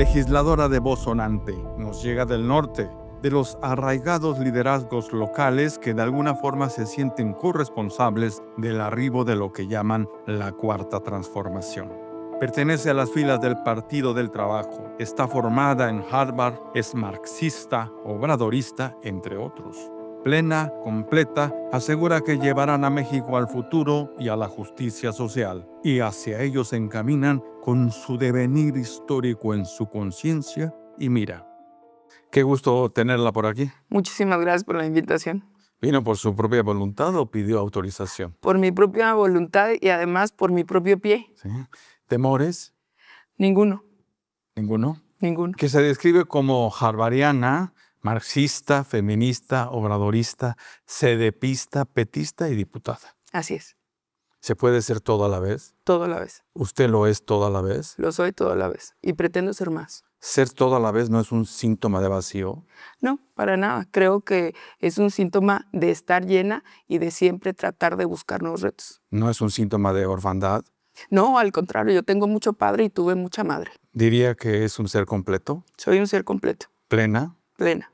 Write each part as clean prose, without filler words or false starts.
legisladora de voz sonante, nos llega del norte, de los arraigados liderazgos locales que de alguna forma se sienten corresponsables del arribo de lo que llaman la Cuarta Transformación. Pertenece a las filas del Partido del Trabajo, está formada en Harvard, es marxista, obradorista, entre otros. Plena, completa, asegura que llevarán a México al futuro y a la justicia social, y hacia ellos se encaminan con su devenir histórico en su conciencia y mira. Qué gusto tenerla por aquí. Muchísimas gracias por la invitación. ¿Vino por su propia voluntad o pidió autorización? Por mi propia voluntad y además por mi propio pie. ¿Sí? ¿Temores? Ninguno. ¿Ninguno? Ninguno. Que se describe como harvariana, marxista, feminista, obradorista, cedepista, petista y diputada. Así es. ¿Se puede ser todo a la vez? Todo a la vez. ¿Usted lo es todo a la vez? Lo soy todo a la vez. Y pretendo ser más. ¿Ser todo a la vez no es un síntoma de vacío? No, para nada. Creo que es un síntoma de estar llena y de siempre tratar de buscar nuevos retos. ¿No es un síntoma de orfandad? No, al contrario. Yo tengo mucho padre y tuve mucha madre. ¿Diría que es un ser completo? Soy un ser completo. ¿Plena? Plena.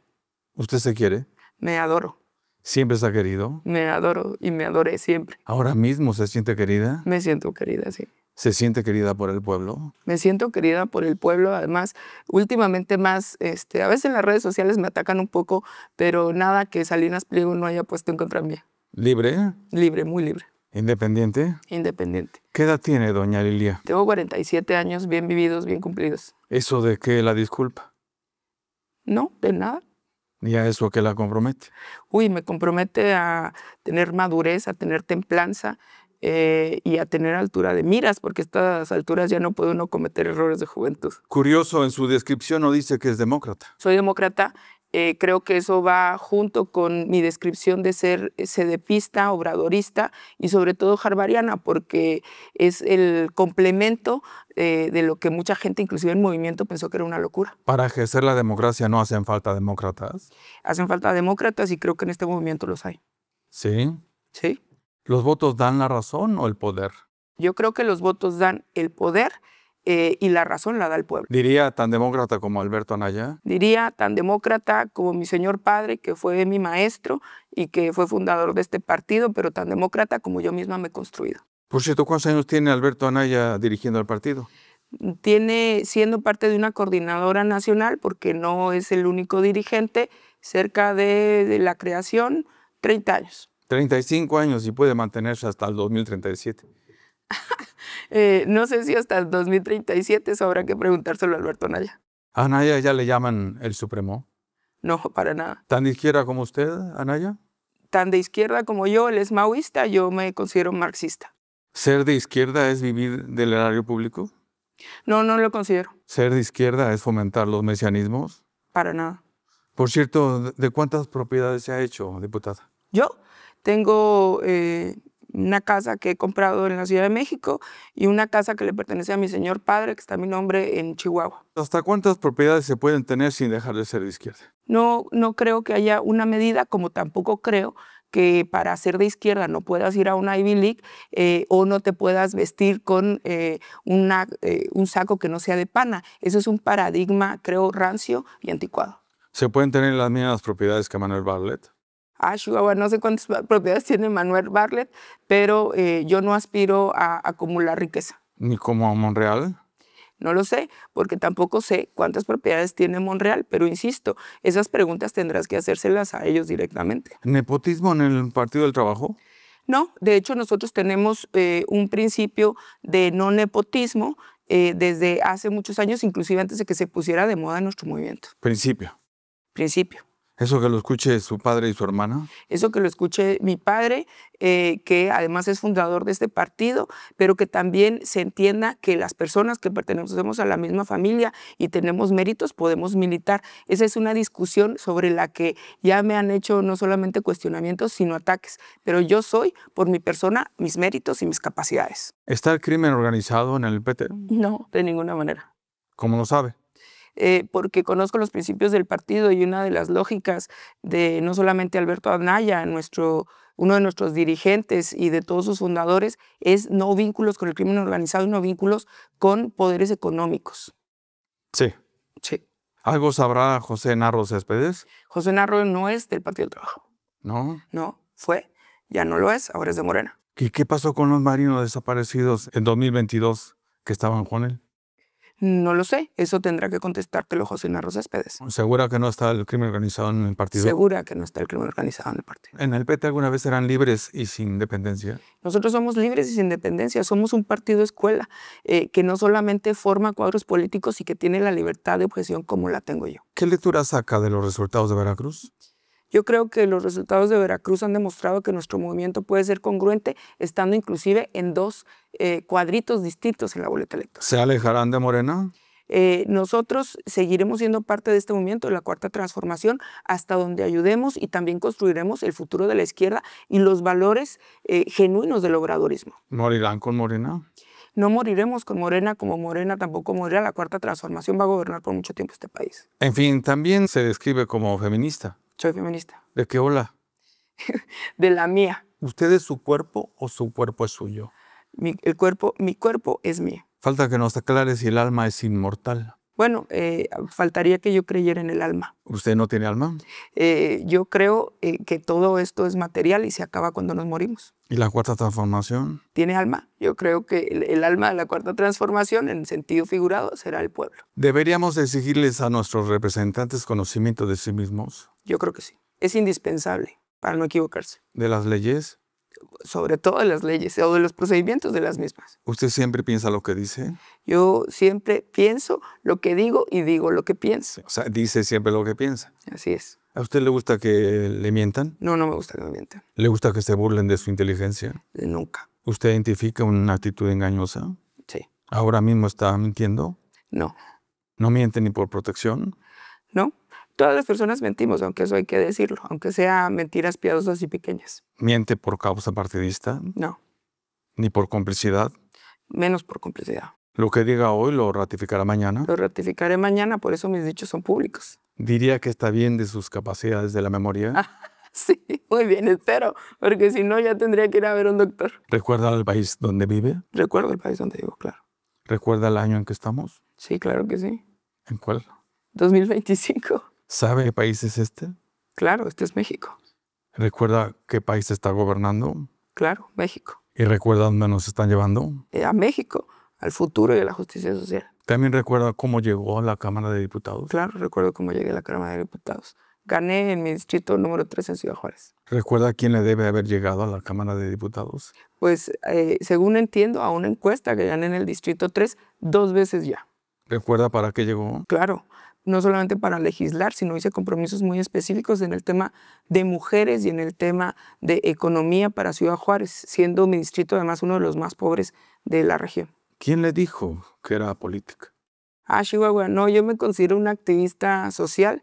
¿Usted se quiere? Me adoro. ¿Siempre se ha querido? Me adoro y me adoré siempre. ¿Ahora mismo se siente querida? Me siento querida, sí. ¿Se siente querida por el pueblo? Me siento querida por el pueblo, además, últimamente más, a veces en las redes sociales me atacan un poco, pero nada que Salinas Pliego no haya puesto en contra mía. ¿Libre? Libre, muy libre. ¿Independiente? Independiente. ¿Qué edad tiene, doña Lilia? Tengo 47 años, bien vividos, bien cumplidos. ¿Eso de qué la disculpa? No, de nada. ¿Y a eso qué la compromete? Uy, me compromete a tener madurez, a tener templanza, y a tener altura de miras, porque a estas alturas ya no puede uno cometer errores de juventud. Curioso, en su descripción no dice que es demócrata. Soy demócrata, creo que eso va junto con mi descripción de ser cedepista, obradorista y sobre todo harvariana, porque es el complemento de lo que mucha gente, inclusive en movimiento, pensó que era una locura. ¿Para ejercer la democracia no hacen falta demócratas? Hacen falta demócratas y creo que en este movimiento los hay. ¿Sí? Sí. ¿Los votos dan la razón o el poder? Yo creo que los votos dan el poder y la razón la da el pueblo. ¿Diría tan demócrata como Alberto Anaya? Diría tan demócrata como mi señor padre, que fue mi maestro y que fue fundador de este partido, pero tan demócrata como yo misma me he construido. Por cierto, ¿cuántos años tiene Alberto Anaya dirigiendo el partido? Tiene, siendo parte de una coordinadora nacional, porque no es el único dirigente, cerca de la creación, 30 años. 35 años y puede mantenerse hasta el 2037. No sé si hasta el 2037, eso habrá que preguntárselo a Alberto Anaya. ¿A Anaya ya le llaman el Supremo? No, para nada. ¿Tan de izquierda como usted, Anaya? Tan de izquierda como yo, él es maoísta, yo me considero marxista. ¿Ser de izquierda es vivir del erario público? No, no lo considero. ¿Ser de izquierda es fomentar los mesianismos? Para nada. Por cierto, ¿de cuántas propiedades se ha hecho, diputada? Yo tengo una casa que he comprado en la Ciudad de México y una casa que le pertenece a mi señor padre, que está a mi nombre, en Chihuahua. ¿Hasta cuántas propiedades se pueden tener sin dejar de ser de izquierda? No creo que haya una medida, como tampoco creo que para ser de izquierda no puedas ir a una Ivy League o no te puedas vestir con un saco que no sea de pana. Eso es un paradigma, creo, rancio y anticuado. ¿Se pueden tener las mismas propiedades que Manuel Bartlett? Chihuahua, no sé cuántas propiedades tiene Manuel Bartlett, pero yo no aspiro a acumular riqueza. ¿Ni como Monreal? No lo sé, porque tampoco sé cuántas propiedades tiene Monreal, pero insisto, esas preguntas tendrás que hacérselas a ellos directamente. ¿Nepotismo en el Partido del Trabajo? No, de hecho nosotros tenemos un principio de no nepotismo desde hace muchos años, inclusive antes de que se pusiera de moda nuestro movimiento. Principio. Principio. ¿Eso que lo escuche su padre y su hermana? Eso que lo escuche mi padre, que además es fundador de este partido, pero que también se entienda que las personas que pertenecemos a la misma familia y tenemos méritos podemos militar. Esa es una discusión sobre la que ya me han hecho no solamente cuestionamientos, sino ataques. Pero yo soy, por mi persona, mis méritos y mis capacidades. ¿Está el crimen organizado en el PT? No, de ninguna manera. ¿Cómo lo sabe? Porque conozco los principios del partido y una de las lógicas de no solamente Alberto Anaya, uno de nuestros dirigentes y de todos sus fundadores, es no vínculos con el crimen organizado y no vínculos con poderes económicos. Sí. Sí. ¿Algo sabrá José Narro Céspedes? José Narro no es del Partido del Trabajo. ¿No? No, fue, ya no lo es, ahora es de Morena. ¿Y qué pasó con los marinos desaparecidos en 2022 que estaban con él? No lo sé, eso tendrá que contestártelo José Narro Céspedes. ¿Segura que no está el crimen organizado en el partido? Segura que no está el crimen organizado en el partido. ¿En el PT alguna vez eran libres y sin independencia? Nosotros somos libres y sin dependencia, somos un partido escuela que no solamente forma cuadros políticos y que tiene la libertad de objeción como la tengo yo. ¿Qué lectura saca de los resultados de Veracruz? Yo creo que los resultados de Veracruz han demostrado que nuestro movimiento puede ser congruente, estando inclusive en dos cuadritos distintos en la boleta electoral. ¿Se alejarán de Morena? Nosotros seguiremos siendo parte de este movimiento de la Cuarta Transformación hasta donde ayudemos y también construiremos el futuro de la izquierda y los valores genuinos del obradorismo. ¿Morirán con Morena? No moriremos con Morena, como Morena tampoco morirá. La Cuarta Transformación va a gobernar por mucho tiempo este país. En fin, también se describe como feminista. Soy feminista. ¿De qué ola? De la mía. ¿Usted es su cuerpo o su cuerpo es suyo? Mi cuerpo es mío. Falta que nos aclare si el alma es inmortal. Bueno, faltaría que yo creyera en el alma. ¿Usted no tiene alma? Yo creo que todo esto es material y se acaba cuando nos morimos. ¿Y la cuarta transformación? ¿Tiene alma? Yo creo que el alma de la Cuarta Transformación, en sentido figurado, será el pueblo. ¿Deberíamos exigirles a nuestros representantes conocimiento de sí mismos? Yo creo que sí. Es indispensable para no equivocarse. ¿De las leyes? Sobre todo de las leyes o de los procedimientos de las mismas. ¿Usted siempre piensa lo que dice? Yo siempre pienso lo que digo y digo lo que pienso. O sea, dice siempre lo que piensa. Así es. ¿A usted le gusta que le mientan? No, no me gusta que me mientan. ¿Le gusta que se burlen de su inteligencia? Nunca. ¿Usted identifica una actitud engañosa? Sí. ¿Ahora mismo está mintiendo? No. ¿No miente ni por protección? No. Todas las personas mentimos, aunque eso hay que decirlo, aunque sea mentiras piadosas y pequeñas. ¿Miente por causa partidista? No. ¿Ni por complicidad? Menos por complicidad. ¿Lo que diga hoy lo ratificará mañana? Lo ratificaré mañana, por eso mis dichos son públicos. ¿Diría que está bien de sus capacidades de la memoria? Sí, muy bien, espero, porque si no ya tendría que ir a ver a un doctor. ¿Recuerda el país donde vive? Recuerdo el país donde vivo, claro. ¿Recuerda el año en que estamos? Sí, claro que sí. ¿En cuál? 2025. ¿Sabe qué país es este? Claro, este es México. ¿Recuerda qué país está gobernando? Claro, México. ¿Y recuerda dónde nos están llevando? A México, al futuro y a la justicia social. ¿También recuerda cómo llegó a la Cámara de Diputados? Claro, recuerdo cómo llegué a la Cámara de Diputados. Gané en mi distrito número 3 en Ciudad Juárez. ¿Recuerda quién le debe haber llegado a la Cámara de Diputados? Pues, según entiendo, a una encuesta que gané en el distrito 3 2 veces ya. ¿Recuerda para qué llegó? Claro, no solamente para legislar, sino hice compromisos muy específicos en el tema de mujeres y en el tema de economía para Ciudad Juárez, siendo mi distrito además uno de los más pobres de la región. ¿Quién le dijo que era política? Chihuahua, no, yo me considero una activista social.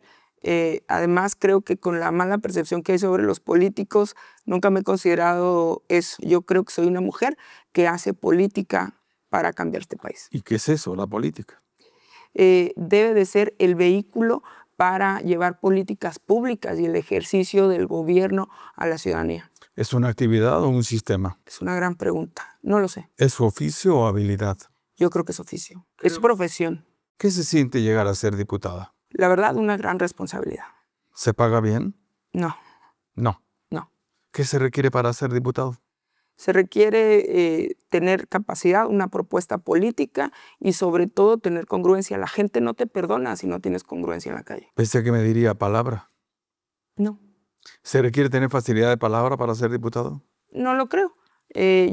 Además, creo que con la mala percepción que hay sobre los políticos, nunca me he considerado eso. Yo creo que soy una mujer que hace política para cambiar este país. ¿Y qué es eso, la política? Debe de ser el vehículo para llevar políticas públicas y el ejercicio del gobierno a la ciudadanía. ¿Es una actividad o un sistema? Es una gran pregunta. No lo sé. ¿Es su oficio o habilidad? Yo creo que es oficio. Es profesión. ¿Qué se siente llegar a ser diputada? La verdad, una gran responsabilidad. ¿Se paga bien? No. No. No. ¿Qué se requiere para ser diputado? Se requiere tener capacidad, una propuesta política y sobre todo tener congruencia. La gente no te perdona si no tienes congruencia en la calle. Pensé que me diría palabra. No. ¿Se requiere tener facilidad de palabra para ser diputado? No lo creo.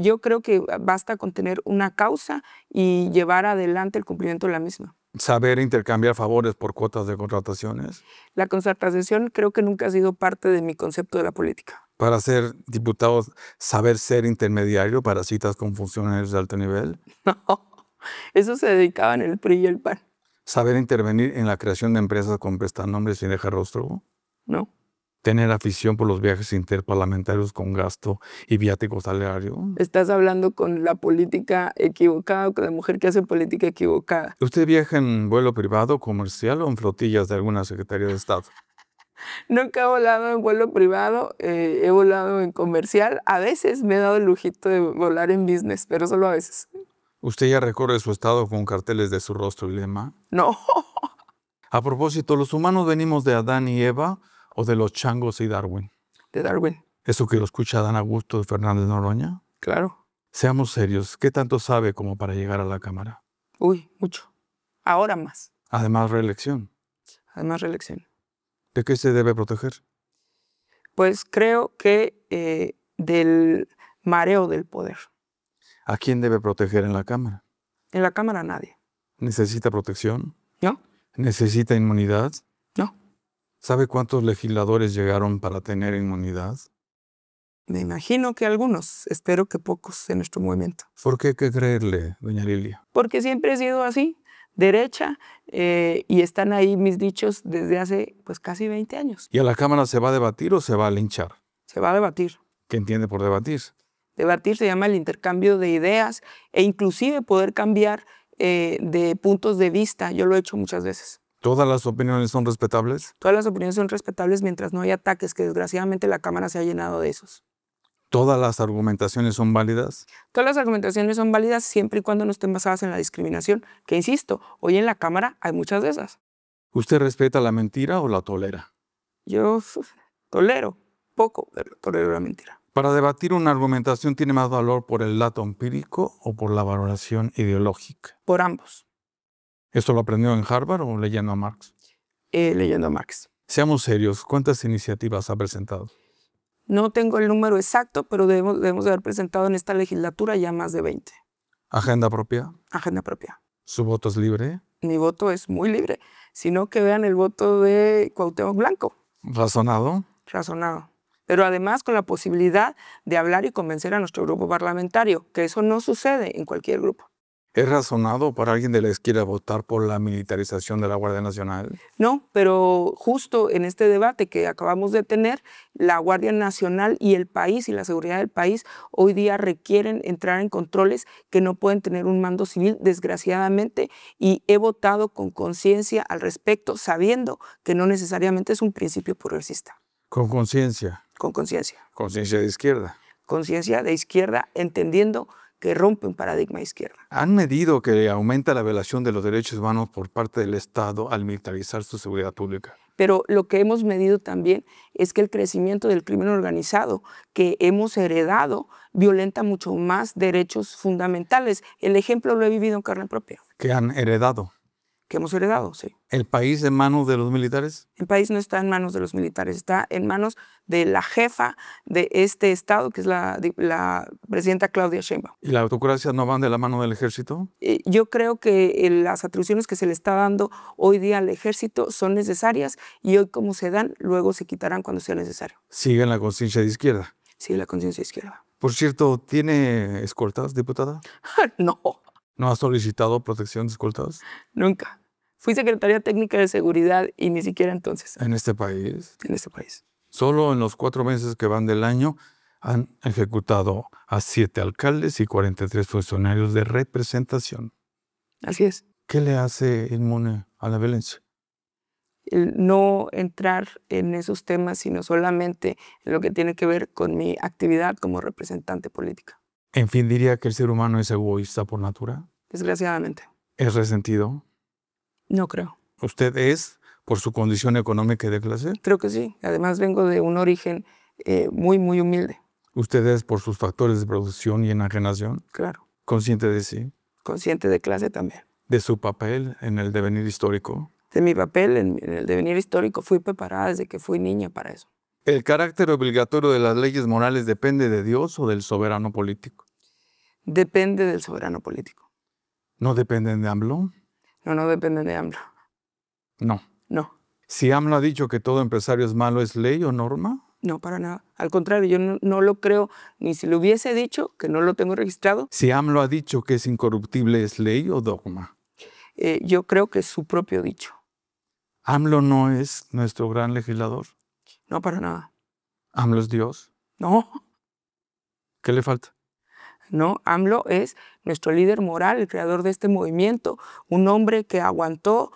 Yo creo que basta con tener una causa y llevar adelante el cumplimiento de la misma. ¿Saber intercambiar favores por cuotas de contrataciones? La concertación creo que nunca ha sido parte de mi concepto de la política. ¿Para ser diputado, saber ser intermediario para citas con funcionarios de alto nivel? No, eso se dedicaban el PRI y el PAN. ¿Saber intervenir en la creación de empresas con prestanombres sin dejar rostro? No. ¿Tener afición por los viajes interparlamentarios con gasto y viático salario? Estás hablando con la política equivocada o con la mujer que hace política equivocada. ¿Usted viaja en vuelo privado, comercial o en flotillas de alguna Secretaría de Estado? Nunca he volado en vuelo privado, he volado en comercial. A veces me he dado el lujito de volar en business, pero solo a veces. ¿Usted ya recorre su estado con carteles de su rostro y lema? No, A propósito, ¿los humanos venimos de Adán y Eva o de los changos y Darwin? De Darwin, ¿Eso que lo escucha Dan Augusto de Fernández Noroña? claro. Seamos serios, ¿qué tanto sabe como para llegar a la Cámara? Uy, mucho. Ahora más. Además, reelección. Además, reelección. ¿De qué se debe proteger? Pues creo que del mareo del poder. ¿A quién debe proteger en la Cámara? En la Cámara nadie. ¿Necesita protección? ¿No? ¿Necesita inmunidad? No. ¿Sabe cuántos legisladores llegaron para tener inmunidad? Me imagino que algunos, espero que pocos en nuestro movimiento. ¿Por qué hay que creerle, doña Lilia? Porque siempre he sido así, derecha, y están ahí mis dichos desde hace pues casi 20 años. ¿Y a la Cámara se va a debatir o se va a linchar? Se va a debatir. ¿Qué entiende por debatir? Debatir se llama el intercambio de ideas e inclusive poder cambiar de puntos de vista. Yo lo he hecho muchas veces. ¿Todas las opiniones son respetables? Todas las opiniones son respetables mientras no hay ataques, que desgraciadamente la Cámara se ha llenado de esos. ¿Todas las argumentaciones son válidas? Todas las argumentaciones son válidas siempre y cuando no estén basadas en la discriminación, que insisto, hoy en la Cámara hay muchas de esas. ¿Usted respeta la mentira o la tolera? Yo tolero poco, pero tolero la mentira. Para debatir una argumentación, ¿tiene más valor por el dato empírico o por la valoración ideológica? Por ambos. ¿Esto lo aprendió en Harvard o leyendo a Marx? Leyendo a Marx. Seamos serios, ¿cuántas iniciativas ha presentado? No tengo el número exacto, pero debemos de haber presentado en esta legislatura ya más de 20. ¿Agenda propia? Agenda propia. ¿Su voto es libre? Mi voto es muy libre, sino que vean el voto de Cuauhtémoc Blanco. ¿Razonado? Razonado. Pero además con la posibilidad de hablar y convencer a nuestro grupo parlamentario, que eso no sucede en cualquier grupo. ¿Es razonado para alguien de la izquierda votar por la militarización de la Guardia Nacional? No, pero justo en este debate que acabamos de tener, la Guardia Nacional y el país y la seguridad del país hoy día requieren entrar en controles que no pueden tener un mando civil, desgraciadamente, y he votado con conciencia al respecto, sabiendo que no necesariamente es un principio progresista. Con conciencia. Con conciencia. Conciencia de izquierda. Conciencia de izquierda, entendiendo que rompe un paradigma de izquierda. ¿Han medido que aumenta la violación de los derechos humanos por parte del Estado al militarizar su seguridad pública? Pero lo que hemos medido también es que el crecimiento del crimen organizado que hemos heredado violenta mucho más derechos fundamentales. El ejemplo lo he vivido en carne propia. ¿Que han heredado? Que hemos heredado, sí. ¿El país en manos de los militares? El país no está en manos de los militares, está en manos de la jefa de este estado, que es la presidenta Claudia Sheinbaum. ¿Y la autocracia no van de la mano del ejército? Yo creo que las atribuciones que se le está dando hoy día al ejército son necesarias y hoy como se dan, luego se quitarán cuando sea necesario. ¿Sigue en la conciencia de izquierda? Sí, la conciencia izquierda. Por cierto, ¿tiene escoltas, diputada? No. ¿No ha solicitado protección de escoltas? Nunca. Fui secretaria técnica de seguridad y ni siquiera entonces. ¿En este país? En este país. Solo en los 4 meses que van del año han ejecutado a 7 alcaldes y 43 funcionarios de representación. Así es. ¿Qué le hace inmune a la violencia? El no entrar en esos temas, sino solamente en lo que tiene que ver con mi actividad como representante política. En fin, diría que el ser humano es egoísta por natura. Desgraciadamente. ¿Es resentido? No creo. ¿Usted es por su condición económica y de clase? Creo que sí. Además vengo de un origen muy, muy humilde. ¿Usted es por sus factores de producción y enajenación? Claro. ¿Consciente de sí? Consciente de clase también. ¿De su papel en el devenir histórico? De mi papel en el devenir histórico fui preparada desde que fui niña para eso. ¿El carácter obligatorio de las leyes morales depende de Dios o del soberano político? Depende del soberano político. ¿No dependen de AMLO? No depende de AMLO. No. No. Si AMLO ha dicho que todo empresario es malo, ¿es ley o norma? No, para nada. Al contrario, yo no lo creo, ni si lo hubiese dicho, que no lo tengo registrado. Si AMLO ha dicho que es incorruptible, ¿es ley o dogma? Yo creo que es su propio dicho. ¿AMLO no es nuestro gran legislador? No, para nada. ¿AMLO es Dios? No. ¿Qué le falta? No, AMLO es nuestro líder moral, el creador de este movimiento, un hombre que aguantó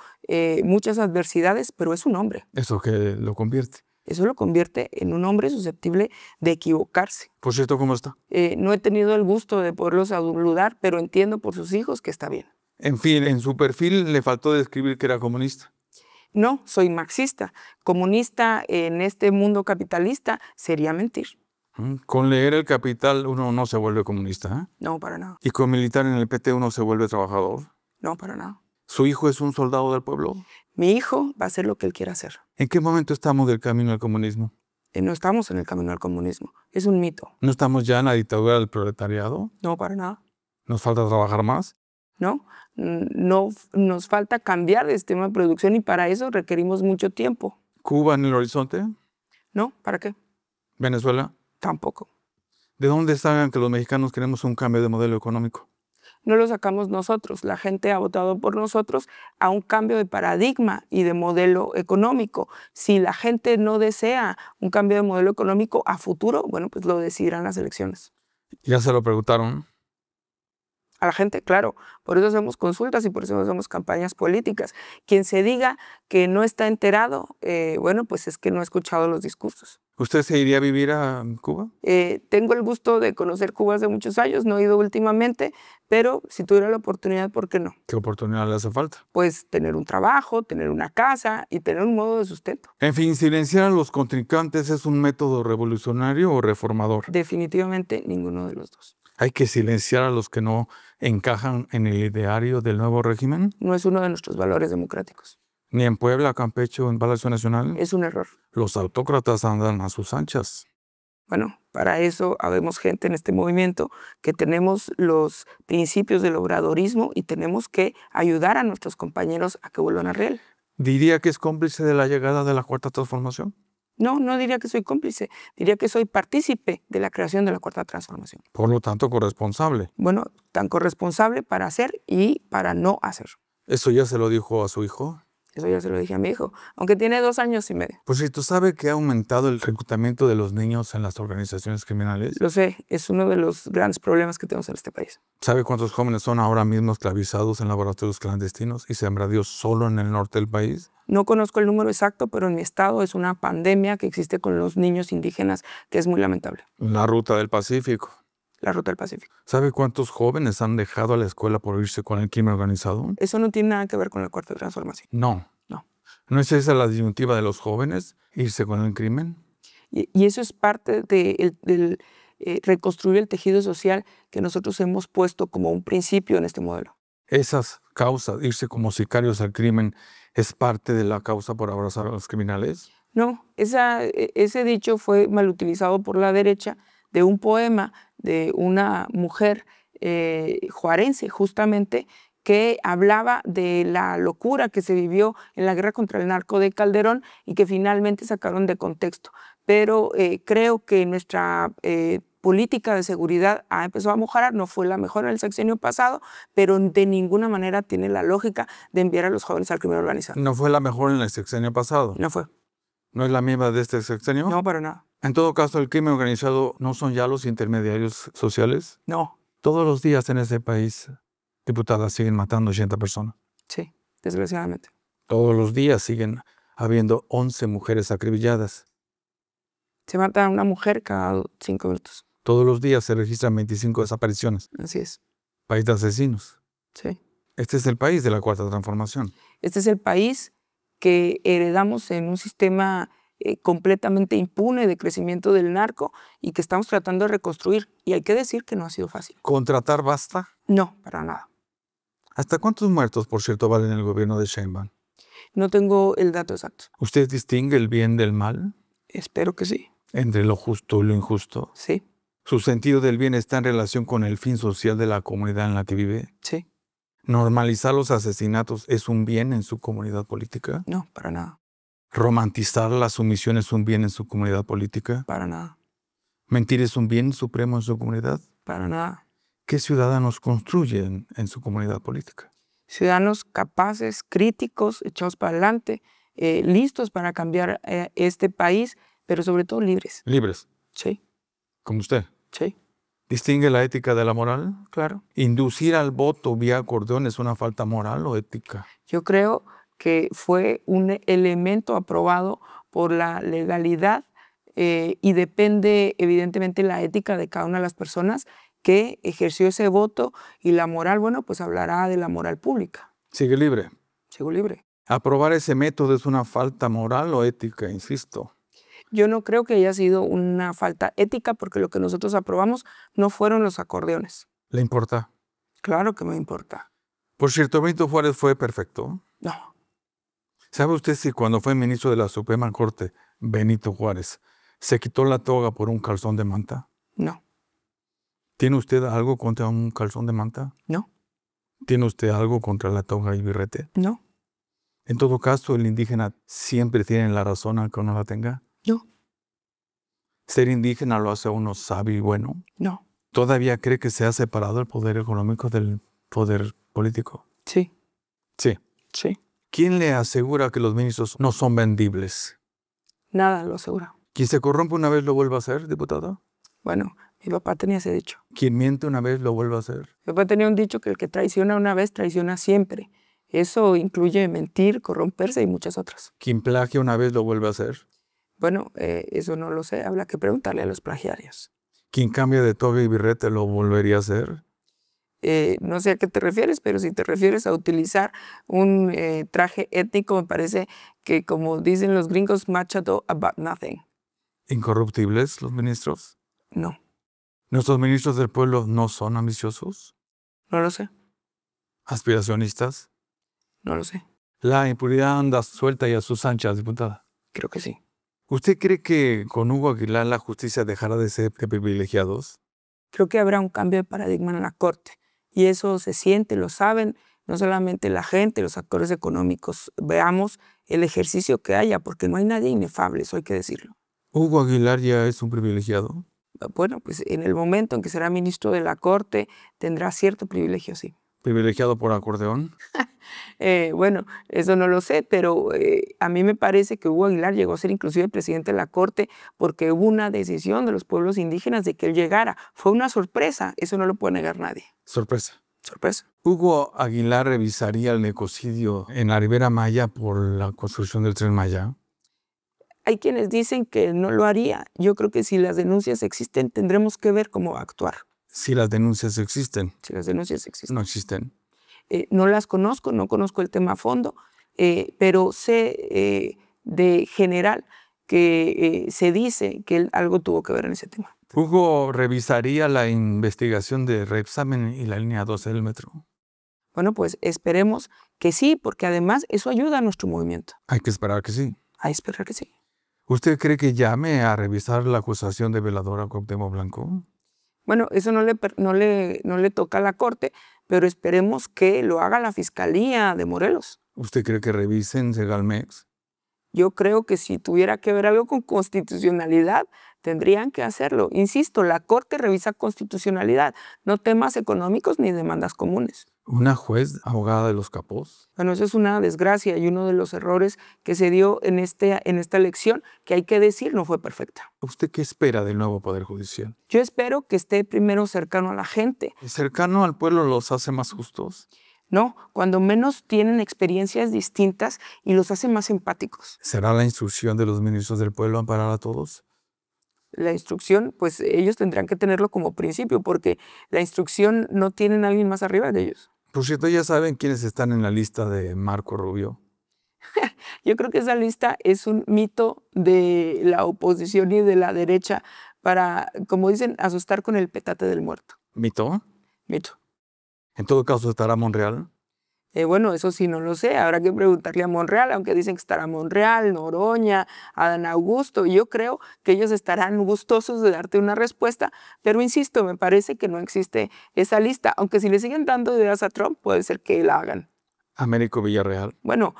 muchas adversidades, pero es un hombre. ¿Eso qué lo convierte? Eso lo convierte en un hombre susceptible de equivocarse. Por cierto, ¿cómo está? No he tenido el gusto de poderlos saludar, pero entiendo por sus hijos que está bien. En fin, en su perfil le faltó describir que era comunista. No, soy marxista. Comunista en este mundo capitalista sería mentir. Con leer El Capital uno no se vuelve comunista, ¿eh? No, para nada. ¿Y con militar en el PT uno se vuelve trabajador? No, para nada. ¿Su hijo es un soldado del pueblo? Mi hijo va a hacer lo que él quiera hacer. ¿En qué momento estamos del camino al comunismo? No estamos en el camino al comunismo. Es un mito. ¿No estamos ya en la dictadura del proletariado? No, para nada. ¿Nos falta trabajar más? ¿No? No nos falta cambiar de sistema de producción y para eso requerimos mucho tiempo. ¿Cuba en el horizonte? ¿No? ¿Para qué? ¿Venezuela? Tampoco. ¿De dónde sacan que los mexicanos queremos un cambio de modelo económico? No lo sacamos nosotros. La gente ha votado por nosotros a un cambio de paradigma y de modelo económico. Si la gente no desea un cambio de modelo económico a futuro, bueno, pues lo decidirán las elecciones. Ya se lo preguntaron. A la gente, claro. Por eso hacemos consultas y por eso hacemos campañas políticas. Quien se diga que no está enterado, bueno, pues es que no ha escuchado los discursos. ¿Usted se iría a vivir a Cuba? Tengo el gusto de conocer Cuba hace muchos años, no he ido últimamente, pero si tuviera la oportunidad, ¿por qué no? ¿Qué oportunidad le hace falta? Pues tener un trabajo, tener una casa y tener un modo de sustento. En fin, silenciar a los contrincantes es un método revolucionario o reformador. Definitivamente ninguno de los dos. ¿Hay que silenciar a los que no encajan en el ideario del nuevo régimen? No es uno de nuestros valores democráticos. ¿Ni en Puebla, Campeche o en Palacio Nacional? Es un error. Los autócratas andan a sus anchas. Bueno, para eso habemos gente en este movimiento que tenemos los principios del obradorismo y tenemos que ayudar a nuestros compañeros a que vuelvan a real. ¿Diría que es cómplice de la llegada de la Cuarta Transformación? No, no diría que soy cómplice, diría que soy partícipe de la creación de la Cuarta Transformación. Por lo tanto, corresponsable. Bueno, tan corresponsable para hacer y para no hacer. ¿Eso ya se lo dijo a su hijo? Eso ya se lo dije a mi hijo, aunque tiene 2 años y medio. Pues si tú sabes que ha aumentado el reclutamiento de los niños en las organizaciones criminales. Lo sé, es uno de los grandes problemas que tenemos en este país. ¿Sabe cuántos jóvenes son ahora mismo esclavizados en laboratorios clandestinos y sembradíos solo en el norte del país? No conozco el número exacto, pero en mi estado es una pandemia que existe con los niños indígenas que es muy lamentable. La ruta del Pacífico. La ruta del Pacífico. ¿Sabe cuántos jóvenes han dejado a la escuela por irse con el crimen organizado? Eso no tiene nada que ver con la Cuarta Transformación. No. No. ¿No es esa la disyuntiva de los jóvenes, irse con el crimen? Y eso es parte del reconstruir el tejido social que nosotros hemos puesto como un principio en este modelo. Esas causas, irse como sicarios al crimen, ¿es parte de la causa por abrazar a los criminales? No, ese dicho fue mal utilizado por la derecha de un poema de una mujer juarense, justamente, que hablaba de la locura que se vivió en la guerra contra el narco de Calderón y que finalmente sacaron de contexto. Pero creo que nuestra política de seguridad ha empezado a mejorar, no fue la mejor en el sexenio pasado, pero de ninguna manera tiene la lógica de enviar a los jóvenes al crimen organizado. ¿No fue la mejor en el sexenio pasado? No fue. ¿No es la misma de este sexenio? No, para nada. En todo caso, ¿el crimen organizado no son ya los intermediarios sociales? No. Todos los días en ese país, diputadas, siguen matando 80 personas. Sí, desgraciadamente. Todos los días siguen habiendo 11 mujeres acribilladas. Se mata a una mujer cada 5 minutos. Todos los días se registran 25 desapariciones. Así es. País de asesinos. Sí. Este es el país de la Cuarta Transformación. Este es el país que heredamos en un sistema completamente impune de crecimiento del narco y que estamos tratando de reconstruir. Y hay que decir que no ha sido fácil. ¿Contratar basta? No, para nada. ¿Hasta cuántos muertos, por cierto, valen el gobierno de Sheinbaum? No tengo el dato exacto. ¿Usted distingue el bien del mal? Espero que sí. ¿Entre lo justo y lo injusto? Sí. ¿Su sentido del bien está en relación con el fin social de la comunidad en la que vive? Sí. ¿Normalizar los asesinatos es un bien en su comunidad política? No, para nada. ¿Romantizar la sumisión es un bien en su comunidad política? Para nada. ¿Mentir es un bien supremo en su comunidad? Para nada. ¿Qué ciudadanos construyen en su comunidad política? Ciudadanos capaces, críticos, echados para adelante, listos para cambiar este país, pero sobre todo libres. Libres. Sí. Como usted. Sí. ¿Distingue la ética de la moral? Claro. ¿Inducir al voto vía acordeón es una falta moral o ética? Yo creo que fue un elemento aprobado por la legalidad y depende evidentemente la ética de cada una de las personas que ejerció ese voto y la moral, bueno, pues hablará de la moral pública. ¿Sigue libre? Sigo libre. Aprobar ese método es una falta moral o ética, insisto. Yo no creo que haya sido una falta ética porque lo que nosotros aprobamos no fueron los acordeones. ¿Le importa? Claro que me importa. Por cierto, Benito Juárez fue perfecto. No, ¿Sabe usted si cuando fue ministro de la Suprema Corte, Benito Juárez, se quitó la toga por un calzón de manta? no, ¿Tiene usted algo contra un calzón de manta? no, ¿Tiene usted algo contra la toga y birrete? no, En todo caso, el indígena siempre tiene la razón aunque no la tenga. no, Ser indígena lo hace a uno sabio y bueno. no. ¿Todavía cree que se ha separado el poder económico del poder político? Sí, Sí. sí. ¿Quién le asegura que los ministros no son vendibles? Nada lo asegura. ¿Quien se corrompe una vez lo vuelve a hacer, diputado? Bueno, mi papá tenía ese dicho. ¿Quien miente una vez lo vuelve a hacer? Mi papá tenía un dicho que el que traiciona una vez traiciona siempre. Eso incluye mentir, corromperse y muchas otras. ¿Quien plagia una vez lo vuelve a hacer? Bueno, eso no lo sé. Habrá que preguntarle a los plagiarios. ¿Quien cambia de toga y birrete lo volvería a hacer? No sé a qué te refieres, pero si te refieres a utilizar un traje étnico, me parece que, como dicen los gringos, much ado about nothing. ¿Incorruptibles los ministros? No, ¿Nuestros ministros del pueblo no son ambiciosos? no lo sé, ¿Aspiracionistas? no lo sé. La impunidad anda suelta y a sus anchas, diputada. Creo que sí. ¿Usted cree que con Hugo Aguilar la justicia dejará de ser de privilegiados? Creo que habrá un cambio de paradigma en la Corte. Y eso se siente, lo saben, no solamente la gente, los actores económicos. Veamos el ejercicio que haya, porque no hay nadie inefable, eso hay que decirlo. ¿Hugo Aguilar ya es un privilegiado? Bueno, pues en el momento en que será ministro de la Corte, tendrá cierto privilegio, sí. ¿Privilegiado por acordeón? Bueno, eso no lo sé, pero a mí me parece que Hugo Aguilar llegó a ser inclusive presidente de la Corte porque hubo una decisión de los pueblos indígenas de que él llegara. Fue una sorpresa, eso no lo puede negar nadie. Sorpresa. Sorpresa. ¿Hugo Aguilar revisaría el ecocidio en la Ribera Maya por la construcción del Tren Maya? Hay quienes dicen que no lo haría. Yo creo que si las denuncias existen, tendremos que ver cómo va a actuar. Si las denuncias existen. Si las denuncias existen. No existen. No las conozco, no conozco el tema a fondo, pero sé de general que se dice que él algo tuvo que ver en ese tema. ¿Hugo revisaría la investigación de Reexamen y la línea 12 del metro? Bueno, pues esperemos que sí, porque además eso ayuda a nuestro movimiento. Hay que esperar que sí. A esperar que sí. ¿Usted cree que llame a revisar la acusación de veladora Cuauhtémoc Blanco? Bueno, eso no le toca a la Corte, pero esperemos que lo haga la Fiscalía de Morelos. ¿Usted cree que revisen Segalmex? Yo creo que si tuviera que ver algo con constitucionalidad, tendrían que hacerlo. Insisto, la Corte revisa constitucionalidad, no temas económicos ni demandas comunes. ¿Una juez abogada de los capós? Bueno, eso es una desgracia y uno de los errores que se dio en esta elección, que hay que decir no fue perfecta. ¿Usted qué espera del nuevo Poder Judicial? Yo espero que esté primero cercano a la gente. ¿Cercano al pueblo los hace más justos? No, cuando menos tienen experiencias distintas y los hace más empáticos. ¿Será la instrucción de los ministros del pueblo amparar a todos? La instrucción, pues ellos tendrán que tenerlo como principio, porque la instrucción no tienen a alguien más arriba de ellos. Por cierto, ¿ya saben quiénes están en la lista de Marco Rubio? Yo creo que esa lista es un mito de la oposición y de la derecha para, como dicen, asustar con el petate del muerto. ¿Mito? Mito. En todo caso, ¿estará Monreal? Bueno, eso sí no lo sé, habrá que preguntarle a Monreal, aunque dicen que estará Monreal, Noroña, Adán Augusto. Yo creo que ellos estarán gustosos de darte una respuesta, pero insisto, me parece que no existe esa lista, aunque si le siguen dando ideas a Trump, puede ser que la hagan. Américo Villarreal. Bueno,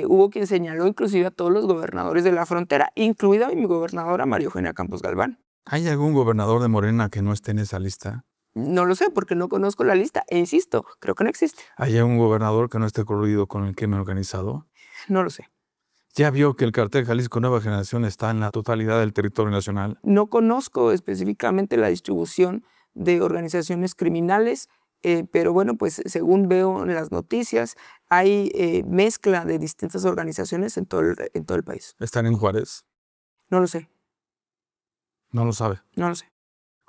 hubo quien señaló inclusive a todos los gobernadores de la frontera, incluida mi gobernadora María Eugenia Campos Galván. ¿Hay algún gobernador de Morena que no esté en esa lista? No lo sé porque no conozco la lista e insisto, creo que no existe. ¿Hay algún gobernador que no esté coludido con el crimen organizado? No lo sé. ¿Ya vio que el cartel Jalisco Nueva Generación está en la totalidad del territorio nacional? No conozco específicamente la distribución de organizaciones criminales, pero bueno, pues según veo en las noticias, hay mezcla de distintas organizaciones en todo el país. ¿Están en Juárez? No lo sé. No lo sabe. No lo sé.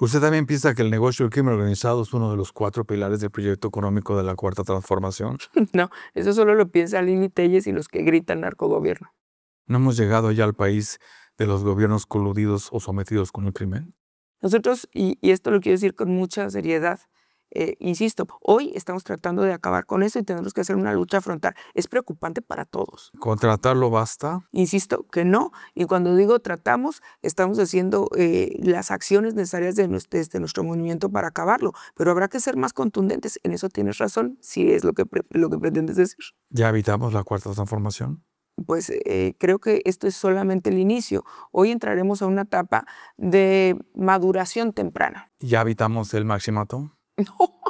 ¿Usted también piensa que el negocio del crimen organizado es uno de los 4 pilares del proyecto económico de la Cuarta Transformación? No, eso solo lo piensa Lili Telles y los que gritan narcogobierno. ¿No hemos llegado ya al país de los gobiernos coludidos o sometidos con el crimen? Nosotros, y esto lo quiero decir con mucha seriedad, insisto, hoy estamos tratando de acabar con eso y tenemos que hacer una lucha frontal. Es preocupante para todos. ¿Con tratarlo basta? Insisto que no, y cuando digo tratamos, estamos haciendo las acciones necesarias desde nuestro movimiento para acabarlo, pero habrá que ser más contundentes. En eso tienes razón, si es lo que pretendes decir. ¿Ya evitamos la Cuarta Transformación? Pues creo que esto es solamente el inicio. Hoy entraremos a una etapa de maduración temprana. ¿Ya evitamos el maximato? No.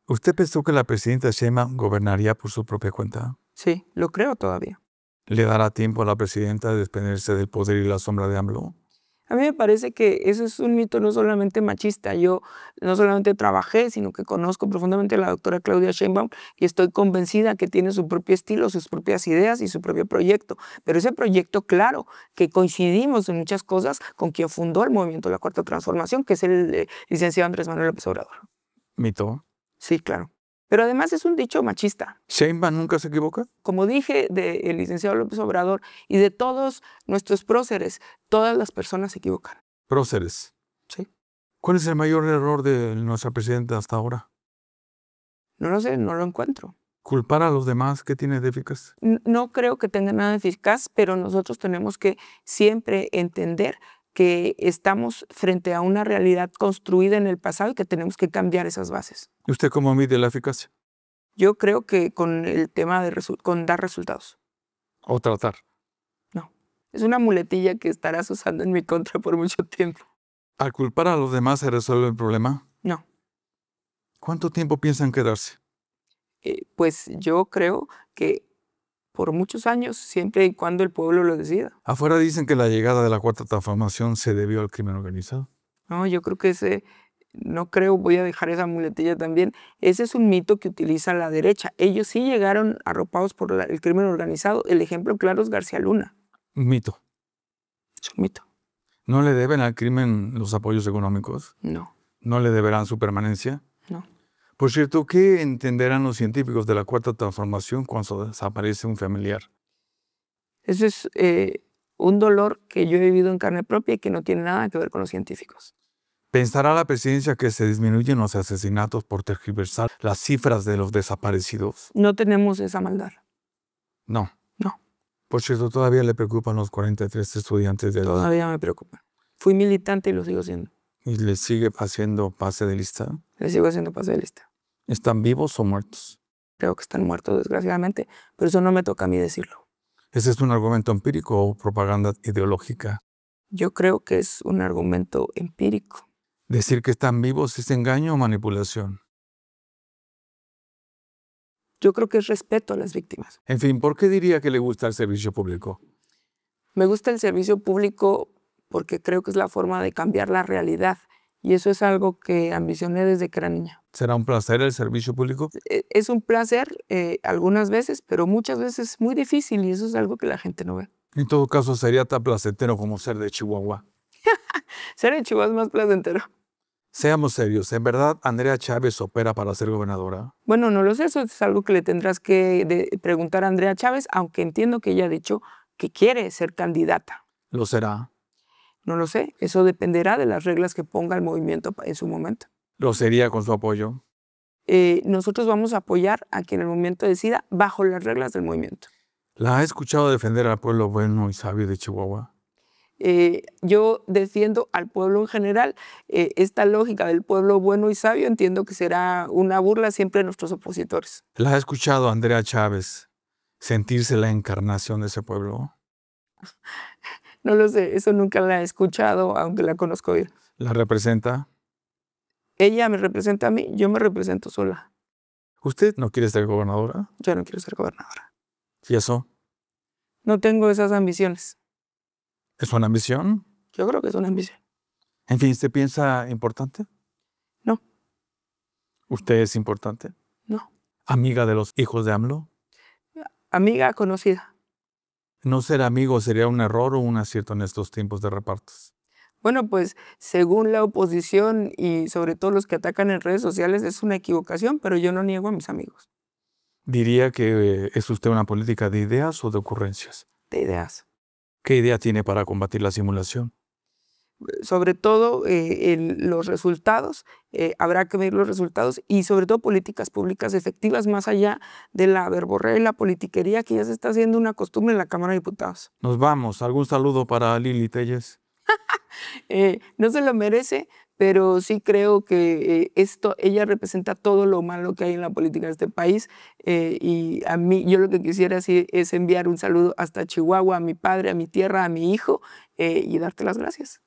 ¿Usted pensó que la presidenta Sheinbaum gobernaría por su propia cuenta? Sí, lo creo todavía. ¿Le dará tiempo a la presidenta de desprenderse del poder y la sombra de AMLO? A mí me parece que eso es un mito no solamente machista. Yo no solamente trabajé, sino que conozco profundamente a la doctora Claudia Sheinbaum y estoy convencida que tiene su propio estilo, sus propias ideas y su propio proyecto. Pero ese proyecto, claro, que coincidimos en muchas cosas con quien fundó el movimiento de la Cuarta Transformación, que es el licenciado Andrés Manuel López Obrador. ¿Mito? Sí, claro. Pero además es un dicho machista. ¿Sheinbaum nunca se equivoca? Como dije del licenciado López Obrador y de todos nuestros próceres, todas las personas se equivocan. Próceres. Sí. ¿Cuál es el mayor error de nuestra presidenta hasta ahora? No lo sé, no lo encuentro. ¿Culpar a los demás? ¿Qué tiene de eficaz? No creo que tenga nada de eficaz, pero nosotros tenemos que siempre entender que estamos frente a una realidad construida en el pasado y que tenemos que cambiar esas bases. ¿Y usted cómo mide la eficacia? Yo creo que con el tema de con dar resultados. ¿O tratar? No. Es una muletilla que estarás usando en mi contra por mucho tiempo. ¿Al culpar a los demás se resuelve el problema? No. ¿Cuánto tiempo piensan quedarse? Pues yo creo que por muchos años, siempre y cuando el pueblo lo decida. Afuera dicen que la llegada de la Cuarta Transformación se debió al crimen organizado. No, yo creo que no creo, voy a dejar esa muletilla también. Ese es un mito que utiliza la derecha. Ellos sí llegaron arropados por el crimen organizado. El ejemplo claro es García Luna. Un mito. Es un mito. ¿No le deben al crimen los apoyos económicos? No. ¿No le deberán su permanencia? No. Por cierto, ¿qué entenderán los científicos de la Cuarta Transformación cuando desaparece un familiar? Ese es un dolor que yo he vivido en carne propia y que no tiene nada que ver con los científicos. ¿Pensará la presidencia que se disminuyen los asesinatos por tergiversar las cifras de los desaparecidos? No tenemos esa maldad. No. No. Por cierto, ¿todavía le preocupan los 43 estudiantes de Todavía me preocupa. Fui militante y lo sigo siendo. ¿Y le sigue haciendo pase de lista? Le sigo haciendo pase de lista. ¿Están vivos o muertos? Creo que están muertos, desgraciadamente, pero eso no me toca a mí decirlo. ¿Ese es un argumento empírico o propaganda ideológica? Yo creo que es un argumento empírico. ¿Decir que están vivos es engaño o manipulación? Yo creo que es respeto a las víctimas. En fin, ¿por qué diría que le gusta el servicio público? Me gusta el servicio público porque creo que es la forma de cambiar la realidad. Y eso es algo que ambicioné desde que era niña. ¿Será un placer el servicio público? Es un placer algunas veces, pero muchas veces muy difícil y eso es algo que la gente no ve. En todo caso, sería tan placentero como ser de Chihuahua. Ser de Chihuahua es más placentero. Seamos serios, ¿en verdad Andrea Chávez opera para ser gobernadora? Bueno, no lo sé, eso es algo que le tendrás que preguntar a Andrea Chávez, aunque entiendo que ella ha dicho que quiere ser candidata. ¿Lo será? No lo sé, eso dependerá de las reglas que ponga el movimiento en su momento. ¿Lo sería con su apoyo? Nosotros vamos a apoyar a quien el movimiento decida bajo las reglas del movimiento. ¿La ha escuchado defender al pueblo bueno y sabio de Chihuahua? Yo defiendo al pueblo en general. Esta lógica del pueblo bueno y sabio entiendo que será una burla siempre de nuestros opositores. ¿La ha escuchado Andrea Chávez sentirse la encarnación de ese pueblo? No lo sé, eso nunca la he escuchado, aunque la conozco bien. ¿La representa? Ella me representa a mí, yo me represento sola. ¿Usted no quiere ser gobernadora? Yo no quiero ser gobernadora. ¿Y eso? No tengo esas ambiciones. ¿Es una ambición? Yo creo que es una ambición. En fin, ¿usted piensa importante? No. ¿Usted es importante? No. ¿Amiga de los hijos de AMLO? Amiga conocida. ¿No ser amigo sería un error o un acierto en estos tiempos de repartos? Bueno, pues según la oposición y sobre todo los que atacan en redes sociales es una equivocación, pero yo no niego a mis amigos. ¿Diría que es usted una política de ideas o de ocurrencias? De ideas. ¿Qué idea tiene para combatir la simulación? Sobre todo los resultados, habrá que ver los resultados y sobre todo políticas públicas efectivas más allá de la verborrea y la politiquería que ya se está haciendo una costumbre en la Cámara de Diputados. Nos vamos. ¿Algún saludo para Lili Telles? No se lo merece, pero sí creo que ella representa todo lo malo que hay en la política de este país y a mí, yo lo que quisiera sí, es enviar un saludo hasta Chihuahua, a mi padre, a mi tierra, a mi hijo y darte las gracias.